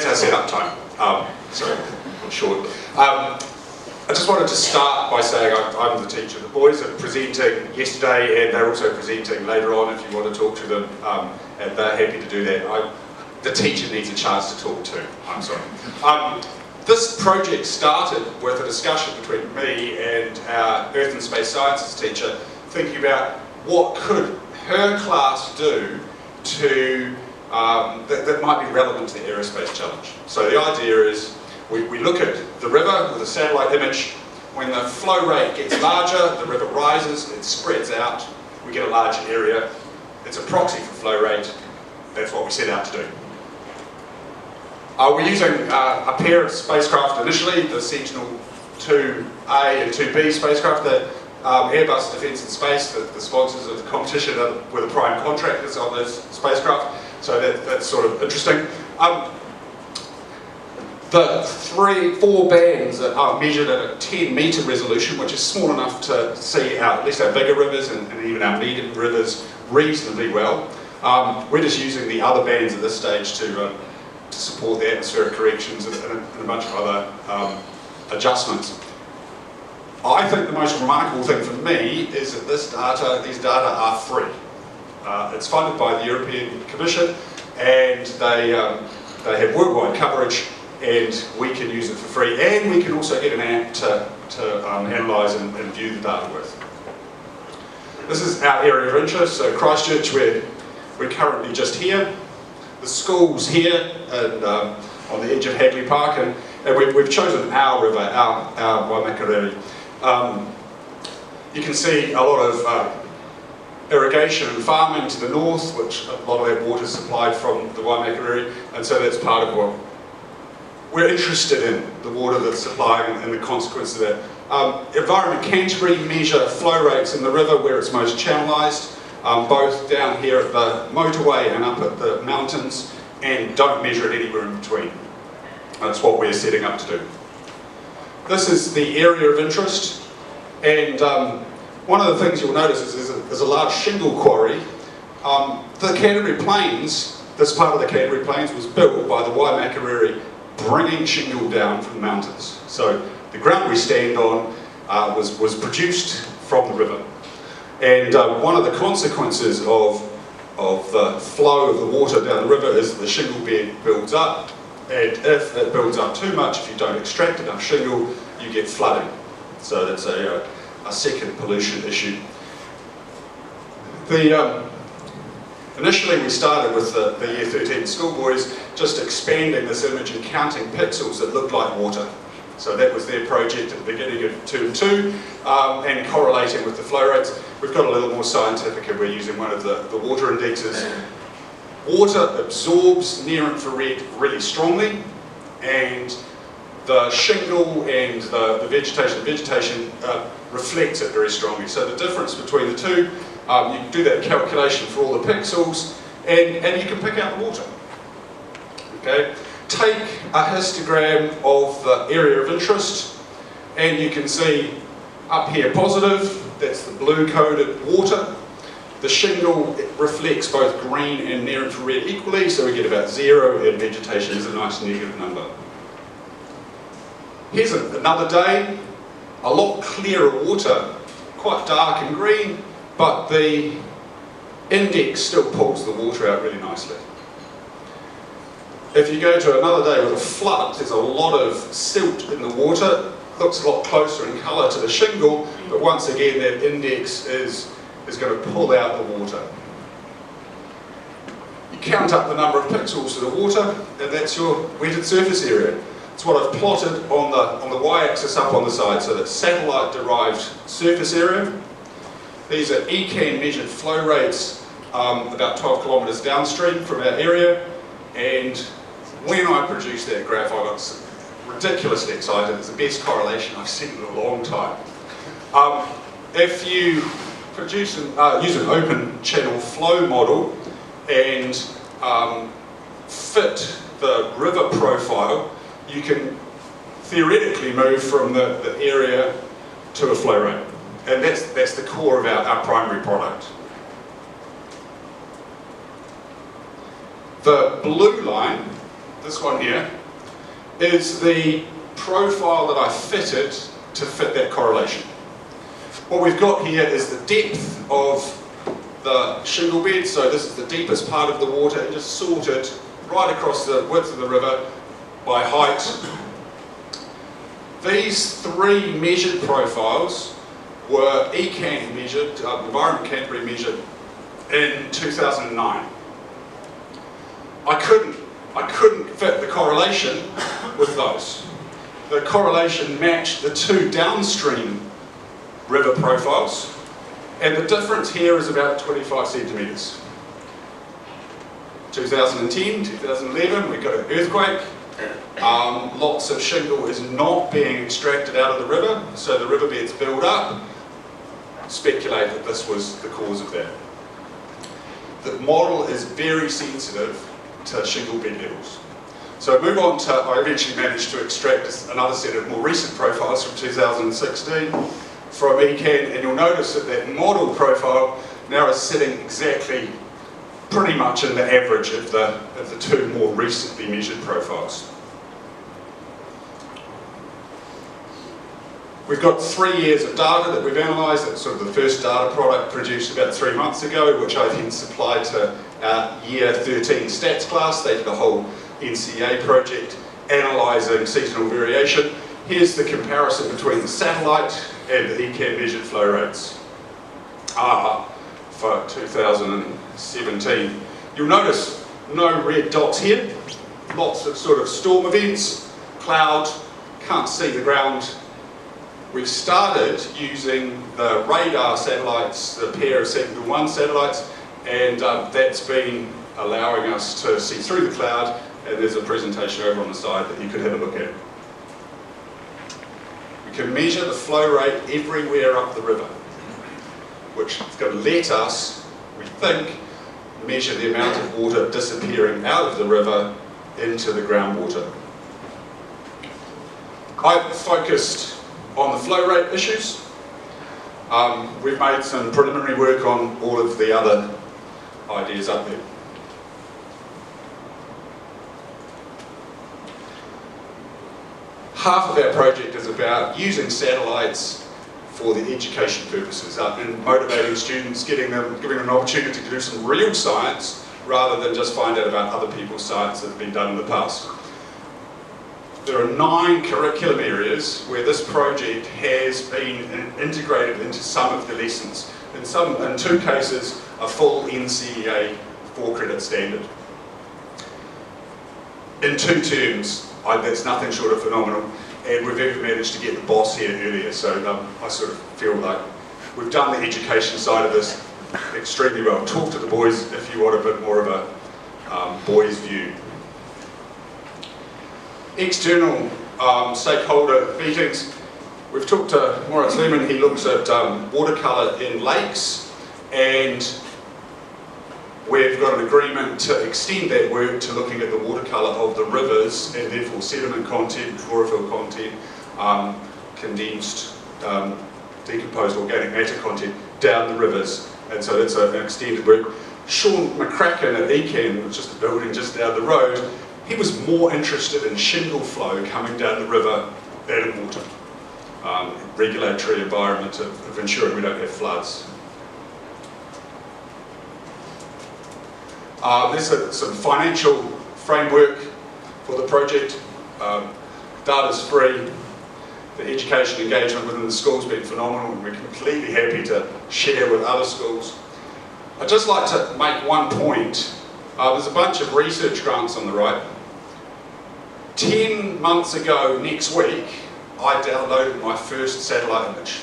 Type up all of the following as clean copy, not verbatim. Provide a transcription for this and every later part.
that's our setup time. Sorry, short. I just wanted to start by saying I'm the teacher. The boys are presenting yesterday and they're also presenting later on if you want to talk to them, and they're happy to do that. The teacher needs a chance to talk too, I'm sorry. This project started with a discussion between me and our Earth and Space Sciences teacher, thinking about what could her class do to that might be relevant to the aerospace challenge. So the idea is we look at the river with a satellite image. When the flow rate gets larger, the river rises, it spreads out, we get a larger area. It's a proxy for flow rate. That's what we set out to do. We're using a pair of spacecraft initially, the Sentinel-2A and 2B spacecraft. The Airbus Defence and Space, the sponsors of the competition, were the prime contractors on those spacecraft, so that's sort of interesting. The 4 bands that are measured at a 10-metre resolution, which is small enough to see at least our bigger rivers and even our medium rivers reasonably well. We're just using the other bands at this stage to support the atmospheric corrections and a bunch of other adjustments. I think the most remarkable thing for me is that these data are free. It's funded by the European Commission, and they have worldwide coverage, and we can use it for free, and we can also get an app to analyse and view the data with. This is our area of interest, so Christchurch, we're currently just here. The school's here and on the edge of Hagley Park, and we've chosen our river, our Waimakariri. You can see a lot of irrigation and farming to the north, which a lot of that water is supplied from the Waimakariri, and so that's part of what we're interested in, the water that's supplying and the consequence of that. Environment Canterbury measure flow rates in the river where it's most channelized, both down here at the motorway and up at the mountains, and don't measure it anywhere in between. That's what we're setting up to do. This is the area of interest, and one of the things you'll notice is there's a large shingle quarry. The Canterbury Plains, this part of the Canterbury Plains was built by the Waimakariri bringing shingle down from the mountains. So the ground we stand on was produced from the river. And one of the consequences of the flow of the water down the river is the shingle bed builds up, and if it builds up too much, if you don't extract enough shingle, you get flooding. So that's a second pollution issue. Initially we started with the Year 13 schoolboys just expanding this image and counting pixels that looked like water. So that was their project at the beginning of Term 2, and correlating with the flow rates. We've got a little more scientific, and we're using one of the water indexes. Water absorbs near-infrared really strongly, and the shingle and the vegetation reflects it very strongly. So the difference between the two, you can do that calculation for all the pixels, and you can pick out the water. Okay? Take a histogram of the area of interest, and you can see up here positive, that's the blue coded water. The shingle reflects both green and near infrared equally, so we get about 0, and vegetation is a nice negative number. Here's another day, a lot clearer water, quite dark and green, but the index still pulls the water out really nicely. If you go to another day with a flood, there's a lot of silt in the water, looks a lot closer in colour to the shingle, but once again that index is going to pull out the water. You count up the number of pixels to the water, and that's your wetted surface area. It's what I've plotted on the y-axis up on the side, so that's satellite-derived surface area. These are ECAN measured flow rates about 12 kilometres downstream from our area, and when I produced that graph I got ridiculously excited. It's the best correlation I've seen in a long time. If you use an open channel flow model and fit the river profile, you can theoretically move from the area to a flow rate. And that's the core of our primary product. The blue line this one here, is the profile that I fitted to fit that correlation. What we've got here is the depth of the shingle bed, so this is the deepest part of the water, and just sorted right across the width of the river by height. These three measured profiles were ECAN measured, Environment Canterbury measured in 2009. I couldn't fit the correlation with those. The correlation matched the two downstream river profiles, and the difference here is about 25 centimetres. 2010, 2011, we got an earthquake. Lots of shingle is not being extracted out of the river, so the riverbeds build up. Speculate that this was the cause of that. The model is very sensitive to shingle bed levels. So move on to, I eventually managed to extract another set of more recent profiles from 2016 from ECAN, and you'll notice that that model profile now is sitting exactly pretty much in the average of the two more recently measured profiles. We've got 3 years of data that we've analysed. That's sort of the first data product produced about 3 months ago, which I then supplied to our year 13 stats class. They did a whole NCA project analysing seasonal variation. Here's the comparison between the satellite and the ECAN measured flow rates for 2017. You'll notice no red dots here. Lots of sort of storm events, cloud, can't see the ground. We've started using the radar satellites, the pair of Sentinel-1 satellites, and that's been allowing us to see through the cloud, and there's a presentation over on the side that you could have a look at. We can measure the flow rate everywhere up the river, which is going to let us, we think, measure the amount of water disappearing out of the river into the groundwater. I've focused on the flow rate issues. We've made some preliminary work on all of the other ideas up there. Half of our project is about using satellites for the education purposes and motivating students, giving them an opportunity to do some real science rather than just find out about other people's science that has been done in the past. There are 9 curriculum areas where this project has been integrated into some of the lessons. In 2 cases, a full NCEA 4-credit standard. In 2 terms, that's nothing short of phenomenal, and we've even managed to get the boss here earlier, so I sort of feel like we've done the education side of this extremely well. Talk to the boys if you want a bit more of a boys' view. External stakeholder meetings. We've talked to Moritz Lehmann. He looks at watercolour in lakes, and we've got an agreement to extend that work to looking at the watercolour of the rivers and therefore sediment content, chlorophyll content, condensed, decomposed organic matter content down the rivers, and so that's an extended work. Sean McCracken at ECAN, which is the building just down the road, he was more interested in shingle flow coming down the river than in water. Regulatory environment of ensuring we don't have floods. There's some financial framework for the project. Data's free. The education engagement within the school's been phenomenal, and we're completely happy to share with other schools. I'd just like to make one point. There's a bunch of research grants on the right. 10 months ago next week, I downloaded my first satellite image.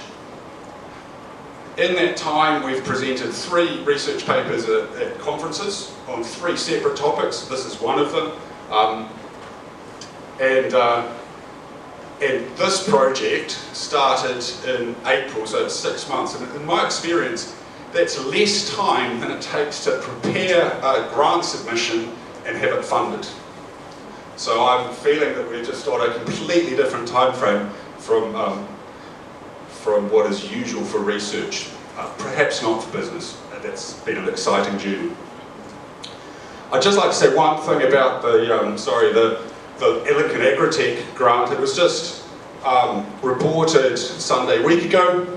In that time, we've presented 3 research papers at conferences on 3 separate topics. This is one of them. And this project started in April, so it's 6 months. And in my experience, that's less time than it takes to prepare a grant submission and have it funded. So I'm feeling that we're just on a completely different time frame from what is usual for research. Perhaps not for business. That's been an exciting journey. I'd just like to say one thing about the Lincoln Agritech grant. It was just reported Sunday week ago.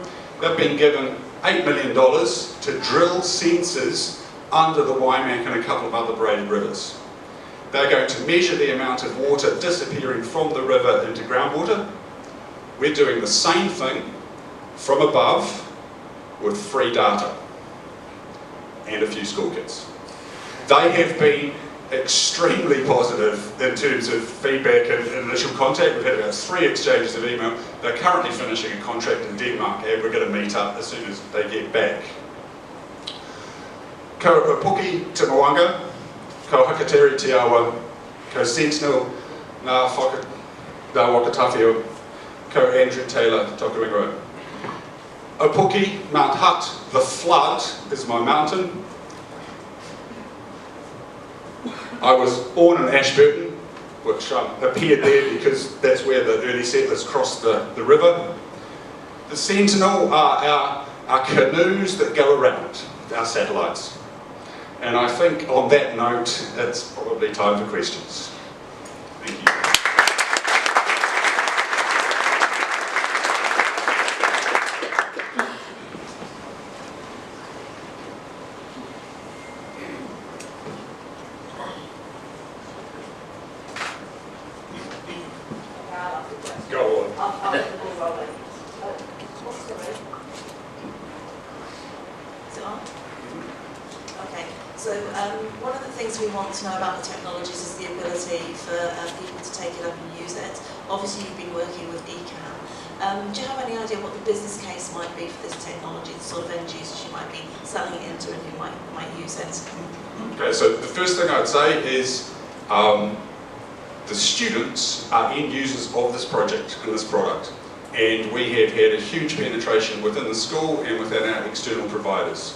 They've been given $8 million to drill sensors under the Waimak and a couple of other braided rivers. They're going to measure the amount of water disappearing from the river into groundwater. We're doing the same thing from above with free data and a few school kids. They have been extremely positive in terms of feedback and initial contact. We've had about 3 exchanges of email. They're currently finishing a contract in Denmark and we're going to meet up as soon as they get back. Ko Puki Te Moanga, ko Hakateri Te Awa, ko Sentinel Ngā Wakatawhio, ko Andrew Taylor Toku Ingoa. Opuki, Mount Hutt, the flood is my mountain. I was born in Ashburton, which appeared there because that's where the early settlers crossed the river. The Sentinel are our canoes that go around, our satellites. And I think on that note, it's probably time for questions. Thank you. One of the things we want to know about the technologies is the ability for people to take it up and use it. Obviously you've been working with ECAM. Do you have any idea what the business case might be for this technology, the sort of end users you might be selling it into and who might use it? Okay, so the first thing I'd say is the students are end users of this project and this product. And we have had a huge penetration within the school and within our external providers.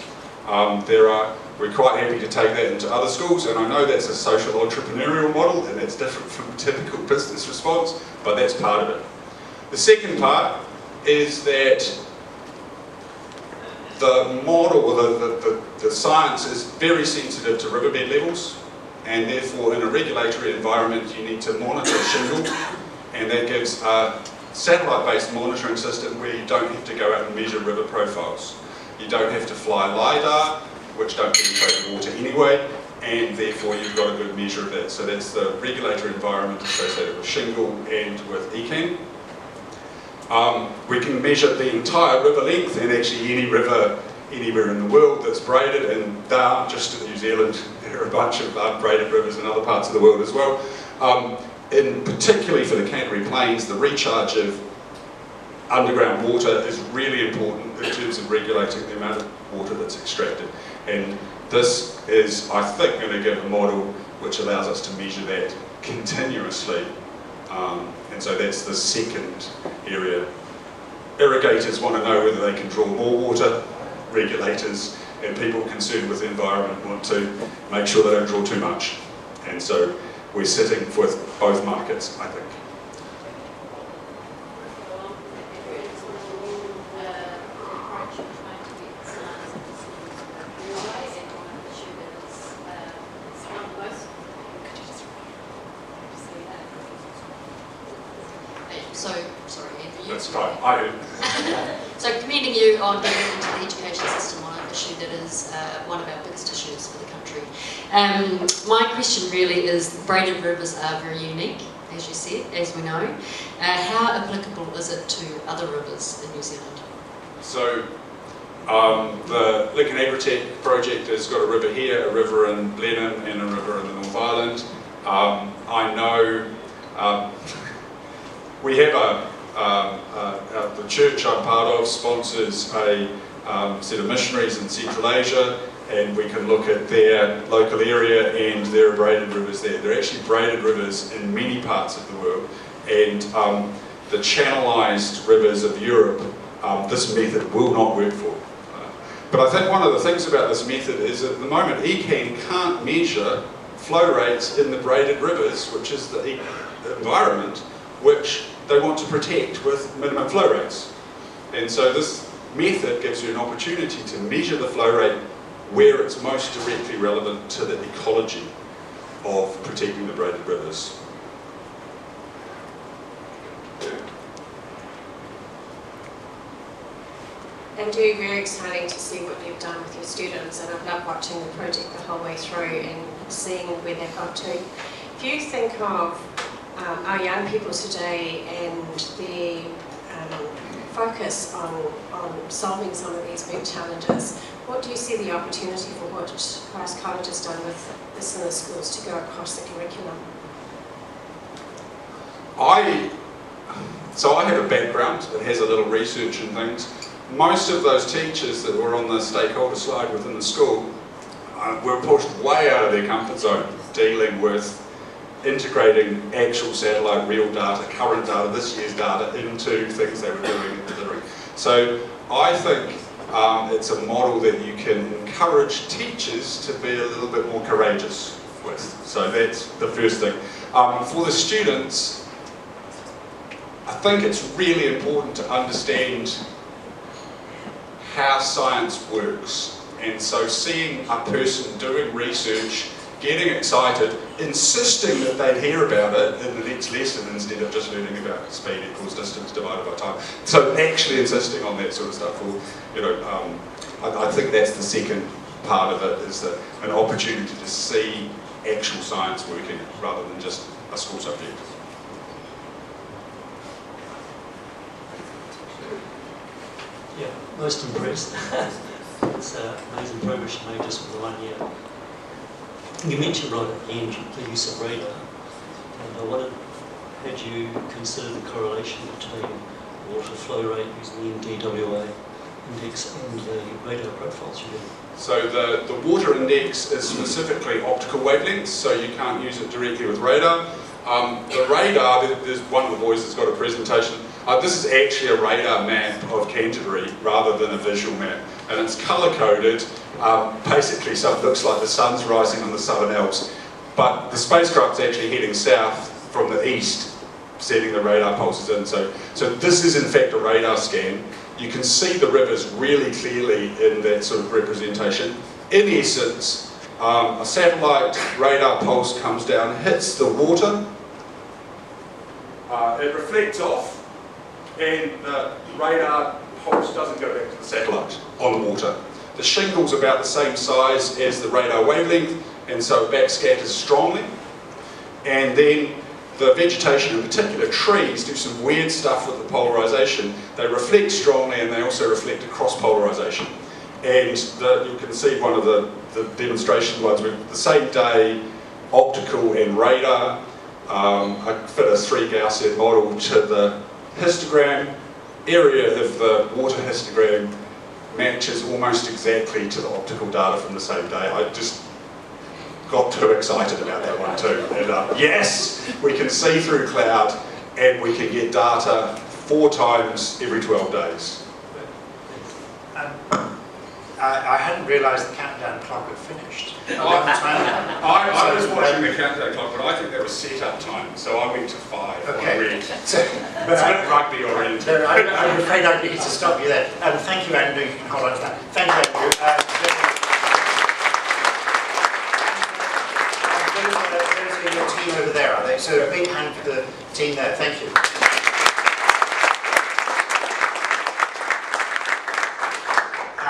We're quite happy to take that into other schools, and I know that's a social entrepreneurial model and that's different from typical business response, but that's part of it. The second part is that the model, or the science is very sensitive to riverbed levels, and therefore in a regulatory environment you need to monitor shingle, and that gives a satellite-based monitoring system where you don't have to go out and measure river profiles. You don't have to fly LiDAR, which don't penetrate the water anyway, and therefore you've got a good measure of that. So that's the regulatory environment associated with shingle and with ECAM. We can measure the entire river length, and actually any river anywhere in the world that's braided, and there aren't just in New Zealand, there are a bunch of braided rivers in other parts of the world as well. Particularly for the Canterbury Plains, the recharge of underground water is really important in terms of regulating the amount of water that's extracted. And this is, I think, going to give a model which allows us to measure that continuously. And so that's the second area. Irrigators want to know whether they can draw more water. Regulators and people concerned with the environment want to make sure they don't draw too much. And so we're sitting with both markets, I think. So, sorry, Andrew. That's fine. So, commending you on getting into the education system on an issue that is one of our biggest issues for the country. My question really is, braided rivers are very unique, as you said, as we know. How applicable is it to other rivers in New Zealand? So, the Lincoln Agritech project has got a river here, a river in Blenheim, and a river in the North Island. I know we have the church I'm part of sponsors a set of missionaries in Central Asia, and we can look at their local area, and there are braided rivers there. There are actually braided rivers in many parts of the world, and the channelized rivers of Europe, this method will not work for. But I think one of the things about this method is at the moment ECAM can't measure flow rates in the braided rivers, which is the environment which they want to protect with minimum flow rates. And so this method gives you an opportunity to measure the flow rate where it's most directly relevant to the ecology. of protecting the braided rivers. Andrew, very exciting to see what you've done with your students, and I've loved watching the project the whole way through and seeing where they've got to. If you think of our young people today and their focus on solving some of these big challenges, what do you see the opportunity for what Christ College has done with this in the schools to go across the curriculum? So I have a background that has a little research and things. Most of those teachers that were on the stakeholder slide within the school were pushed way out of their comfort zone, dealing with integrating actual satellite real data, current data, this year's data into things they were doing and delivering. So I think it's a model that you can encourage teachers to be a little bit more courageous with. So that's the first thing. For the students, I think it's really important to understand how science works, and so seeing a person doing research, getting excited, insisting that they'd hear about it in the next lesson instead of just learning about speed equals distance divided by time. So actually insisting on that sort of stuff, I think that's the second part of it, is that an opportunity to see actual science working rather than just a school subject. Yeah, most impressed. It's amazing progress you made just for the 1 year. You mentioned right at the end the use of radar, and I wondered, had you considered the correlation between water flow rate using the NDWA index and the radar profiles you did? So the water index is specifically optical wavelengths, so you can't use it directly with radar. The radar, there's one of the boys that's got a presentation. This is actually a radar map of Canterbury rather than a visual map, and it's colour-coded. Basically, so it looks like the sun's rising on the Southern Alps, but the spacecraft's actually heading south from the east, setting the radar pulses in. So this is in fact a radar scan. You can see the rivers really clearly in that sort of representation. In essence, a satellite radar pulse comes down, hits the water, it reflects off, and the radar pulse doesn't go back to the satellite on the water. The shingle's about the same size as the radar wavelength, and so it backscatters strongly. And then the vegetation, in particular trees, do some weird stuff with the polarization. They reflect strongly, and they also reflect across polarization. And you can see one of the demonstration ones with the same day, optical and radar. I fit a 3 Gaussian model to the histogram. Area of the water histogram matches almost exactly to the optical data from the same day. I just got too excited about that one too. And yes, we can see through cloud, and we can get data 4 times every 12 days. I hadn't realised the countdown clock had finished. I was watching the countdown clock, but I think there was set-up time, so I went to 5. Okay. It's a bit rugby oriented. I'm afraid I need to stop you there. Thank you, Andrew. You can hold on to that. Thank you, Andrew. Those are your team over there, are they? So a big hand for the team there. Thank you.